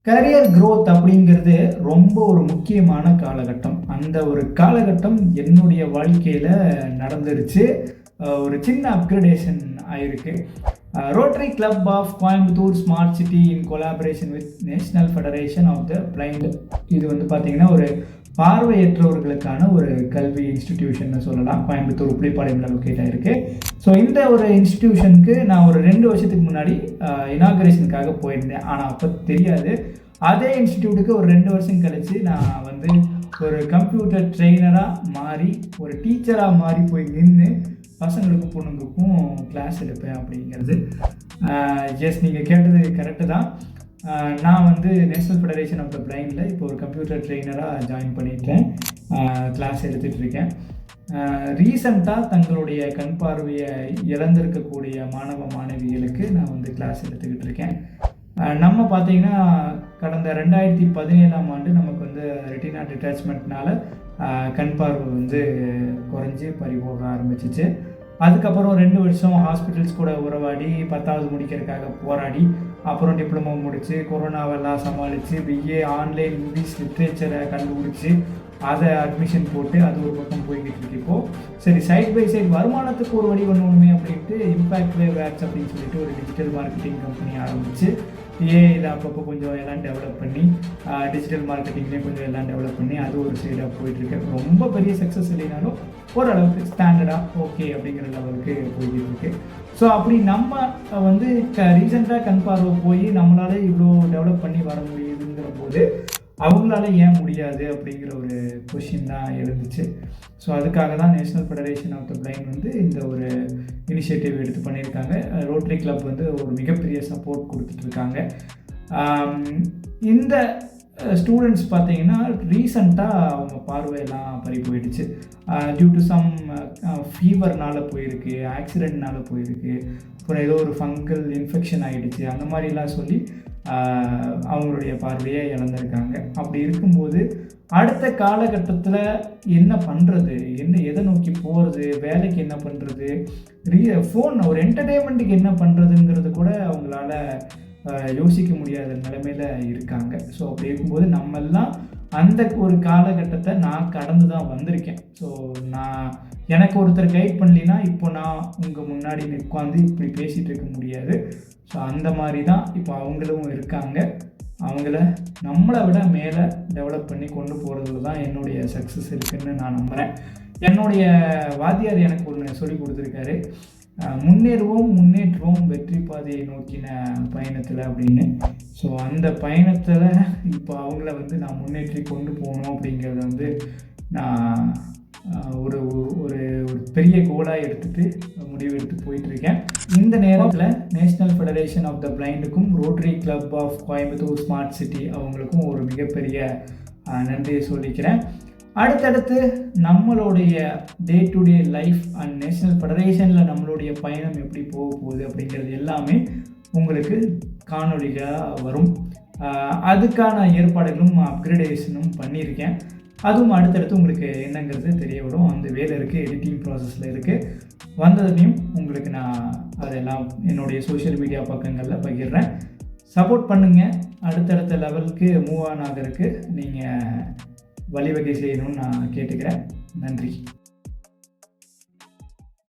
Career growth அப்படிங்கிறது ரொம்ப ஒரு முக்கியமான காலகட்டம். அந்த ஒரு காலகட்டம் என்னுடைய வாழ்க்கையில நடந்துருச்சு. ஒரு சின்ன அப்கிரேடேஷன் ஆயிருக்கு. Rotary club of Coimbatore smart city in collaboration with National Federation of the Blind. இது வந்து பார்த்தீங்கன்னா ஒரு பார்வையற்றவர்களுக்கான ஒரு கல்வி இன்ஸ்டிடியூஷன் சொல்லலாம். கோயம்புத்தூர் புளிப்பாளையம்ல லொக்கேட் ஆயிருக்கு. ஸோ இந்த ஒரு இன்ஸ்டிடியூஷனுக்கு நான் ஒரு 2 வருஷத்துக்கு முன்னாடி இனாகரேஷனுக்காக போயிருந்தேன். ஆனால் அப்போ தெரியாது. அதே இன்ஸ்டிடியூட்டுக்கு ஒரு 2 வருஷம் கழித்து நான் வந்து ஒரு கம்ப்யூட்டர் ட்ரெயினராக மாறி ஒரு டீச்சராக மாறி போய் நின்று பசங்களுக்கும் பொண்ணுங்களுக்கும் கிளாஸ் எடுப்பேன் அப்படிங்கிறது. எஸ், நீங்கள் கேட்டது கரெக்டு தான். நான் வந்து நேஷ்னல் ஃபெடரேஷன் ஆஃப் த பிளைண்டில் இப்போ ஒரு கம்ப்யூட்டர் ட்ரெயினராக ஜாயின் பண்ணிட்டேன். கிளாஸ் எடுத்துகிட்ருக்கேன். ரீசண்டாக தங்களுடைய கண் பார்வையை இழந்திருக்கக்கூடிய மாணவ மாணவிகளுக்கு நான் வந்து கிளாஸ் எடுத்துக்கிட்டு இருக்கேன். நம்ம பார்த்தீங்கன்னா கடந்த 2017ஆம் ஆண்டு நமக்கு வந்து ரெட்டினா டிட்டாச்மெண்ட்னால கண் பார்வை வந்து குறைஞ்சி பறிபோக ஆரம்பிச்சிச்சு. அதுக்கப்புறம் 2 வருஷம் ஹாஸ்பிட்டல்ஸ் கூட உறவாடி 10வது முடிக்கிறதுக்காக போராடி அப்புறம் டிப்ளமோ முடித்து கொரோனாவெல்லாம் சமாளித்து பிஏ ஆன்லைன் இங்கிலீஷ் லிட்ரேச்சரை கண்டுபிடிச்சி அதை அட்மிஷன் போட்டு அது ஒரு பக்கம் போய்கிட்டு இருக்கு. இப்போது சரி, சைட் பை சைட் வருமானத்துக்கு ஒரு வழி பண்ணணுமே அப்படின்ட்டு இம்பேக்ட் வேவ் ஆட்ஸ் அப்படின்னு சொல்லிட்டு ஒரு டிஜிட்டல் மார்க்கெட்டிங் கம்பெனி ஆரம்பித்து இதை அப்பப்போ கொஞ்சம் எல்லாம் டெவலப் பண்ணி டிஜிட்டல் மார்க்கெட்டிங்லேயும் கொஞ்சம் எல்லாம் டெவலப் பண்ணி அது ஒரு சைடாக போயிட்டுருக்கு. ரொம்ப பெரிய சக்ஸஸ் இல்லைனாலும் ஓரளவுக்கு ஸ்டாண்டர்டாக ஓகே அப்படிங்கிற லெவலுக்கு போய்கிட்டு இருக்கு. ஸோ அப்படி நம்ம வந்து ரீசெண்டாக கண் பார்வை போய் நம்மளால இவ்வளோ டெவலப் பண்ணி வர முடியுதுங்கிற போது அவங்களால ஏன் முடியாது அப்படிங்கிற ஒரு கொஷின் தான் எழுந்துச்சு. ஸோ அதுக்காக தான் National federation of the Blind வந்து இந்த ஒரு இனிஷியேட்டிவ் எடுத்து பண்ணியிருக்காங்க. ரோட்டரி கிளப் வந்து ஒரு மிகப்பெரிய சப்போர்ட் கொடுத்துட்ருக்காங்க. இந்த ஸ்டூடெண்ட்ஸ் பார்த்தீங்கன்னா ரீசண்டாக அவங்க பார்வையெல்லாம் பறி போயிடுச்சு. டியூ டு சம் ஃபீவர்னால் போயிருக்கு, ஆக்சிடென்ட்னால் போயிருக்கு, அப்புறம் ஏதோ ஒரு ஃபங்கல் இன்ஃபெக்ஷன் ஆகிடுச்சு, அந்த மாதிரிலாம் சொல்லி அவங்களுடைய பார்வையை இழந்திருக்காங்க. அப்படி இருக்கும்போது அடுத்த காலகட்டத்தில் என்ன பண்ணுறது, எதை நோக்கி போகிறது, வேலைக்கு என்ன பண்ணுறது, ஃபோன் ஒரு என்டர்டெயின்மெண்ட்டுக்கு என்ன பண்ணுறதுங்கிறது கூட அவங்களால யோசிக்க முடியாத நிலைமையில் இருக்காங்க. ஸோ அப்படி இருக்கும்போது நம்மெல்லாம் அந்த ஒரு காலகட்டத்தை நான் கடந்து தான் வந்திருக்கேன். ஸோ எனக்கு ஒருத்தர் கைட் பண்ணலினா இப்போ நான் உங்கள் முன்னாடி உட்காந்து இப்படி பேசிகிட்டு இருக்க முடியாது. ஸோ அந்த மாதிரி தான் இப்போ அவங்களும் இருக்காங்க. அவங்கள நம்மளை விட மேலே டெவலப் பண்ணி கொண்டு போகிறதுல தான் என்னுடைய சக்ஸஸ் இருக்குதுன்னு நான் நம்புகிறேன். என்னுடைய வாத்தியார் எனக்கு ஒன்று சொல்லி கொடுத்துருக்காரு, முன்னேற்றுவோம் வெற்றி பாதையை நோக்கின பயணத்தில் அப்படின்னு. ஸோ அந்த பயணத்தில் இப்போ அவங்கள வந்து நான் முன்னேற்றி கொண்டு போகணும் அப்படிங்கிறத வந்து நான் ஒரு ஒரு பெரிய கோலாக எடுத்துகிட்டு முடிவு எடுத்து போயிட்டுருக்கேன். இந்த நேரத்தில் நேஷ்னல் ஃபெடரேஷன் ஆஃப் த பிளைண்டுக்கும் rotary club of Coimbatore smart city அவங்களுக்கும் ஒரு மிகப்பெரிய நன்றியை சொல்லிக்கிறேன். அடுத்தடுத்து நம்மளுடைய day to day life and national ஃபெடரேஷனில் நம்மளுடைய பயணம் எப்படி போக போகுது அப்படிங்கிறது எல்லாமே உங்களுக்கு காணொலிகளாக வரும். அதுக்கான ஏற்பாடுகளும் அப்கிரேடேஷனும் பண்ணியிருக்கேன். அதுவும் அடுத்தடுத்து உங்களுக்கு என்னங்கிறது தெரிய வரும். அந்த வேலை இருக்குது, எடிட்டிங் ப்ராசஸில் இருக்குது. வந்ததுலேயும் உங்களுக்கு நான் அதெல்லாம் என்னுடைய சோஷியல் மீடியா பக்கங்களில் பகிர்றேன். சப்போர்ட் பண்ணுங்கள். அடுத்தடுத்த லெவலுக்கு மூவ் ஆன் ஆகிறதுக்கு நீங்கள் வழிவகை செய்யணும்னு நான் கேட்டுக்கிறேன். நன்றி.